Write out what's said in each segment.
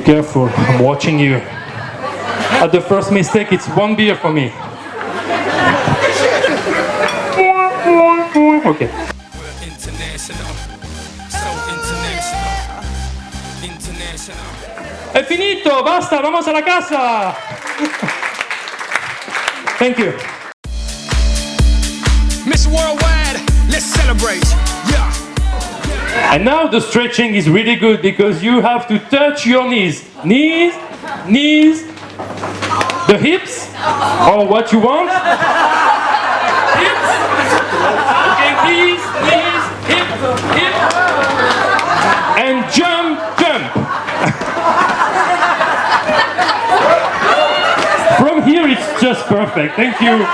careful, I'm watching you. At the first mistake, it's 1 beer for me. Okay. International, so international, international. È finito, basta, vamos a la casa! Thank you. Miss Worldwide, let's celebrate. Yeah. And now the stretching is really good because you have to touch your knees. Knees, knees, the hips, or what you want. Hips. Okay, knees, knees, hip, hip. And jump, jump. From here it's just perfect. Thank you.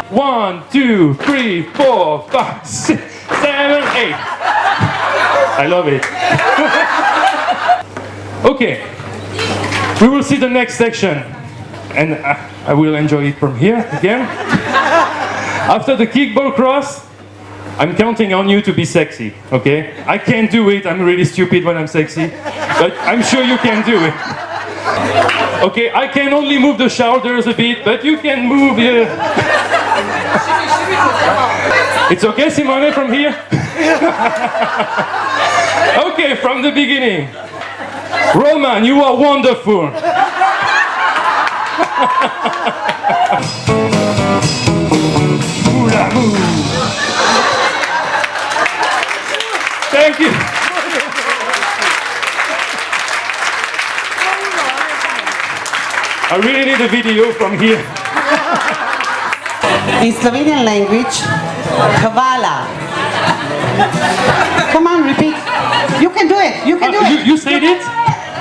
1, 2, 3, 4, 5, 6, 7, 8. I love it. Okay, we will see the next section, and I will enjoy it from here again. After the kickball cross, I'm counting on you to be sexy, okay? I can't do it, I'm really stupid when I'm sexy, but I'm sure you can do it. Okay, I can only move the shoulders a bit, but you can move here. It's okay, Simone, from here? Okay, from the beginning. Roman, you are wonderful. Thank you. I really need a video from here. In Slovenian language, hvala. Come on, repeat. You can do it. You can do it. You said it?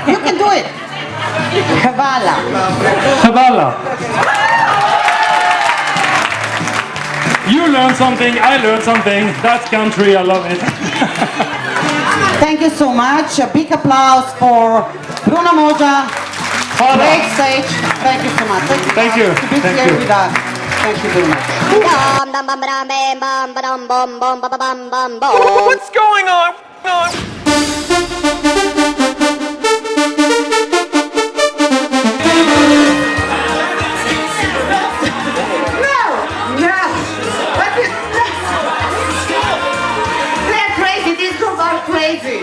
You can do it. Hvala. Hvala. You learned something, I learned something. That's country, I love it. Thank you so much. A big applause for Bruno Moja. Great stage. Thank you so much. Thank you. To be Thank here you. with us. Thank you very much. What's going on? They're crazy. These girls are crazy.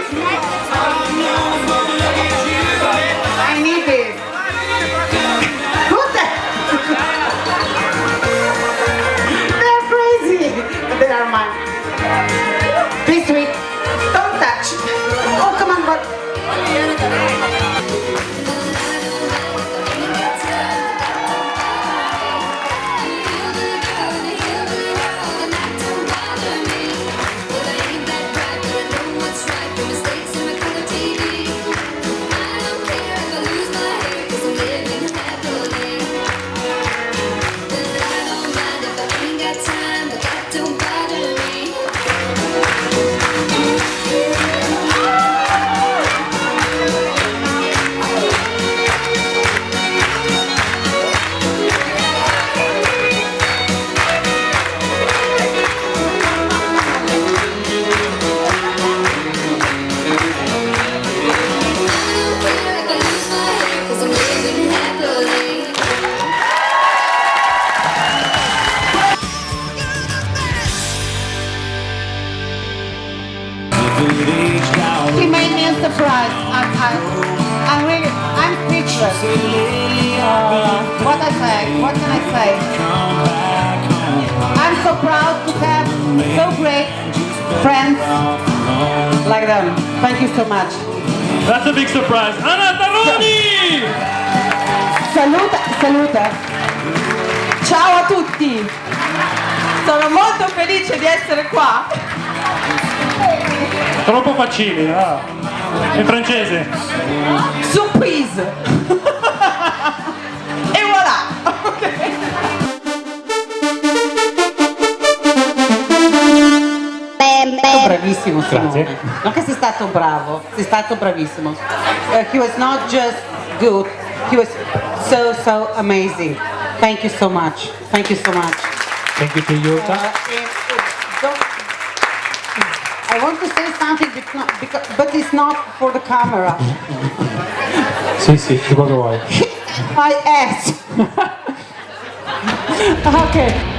I need this. Who's that? They're crazy. They are mine. Be sweet. Don't touch. Oh, come on, but. He made me a surprise. I'm speechless. What I say? What can I say? I'm so proud to have so great friends like them. Thank you so much. That's a big surprise. Anna Taroni! Saluta. Ciao a tutti! Sono molto felice di essere qua. Troppo facile, ah. In francese. Surprise! E voilà! Okay. Bravissimo Simone. Grazie. Non che sei stato bravo, sei stato bravissimo. He was not just good, he was so amazing. Thank you so much. Thank you so much. Thank you to you. I want to say something, but it's not for the camera. Sì, di quello che vuoi. My ass. Ok.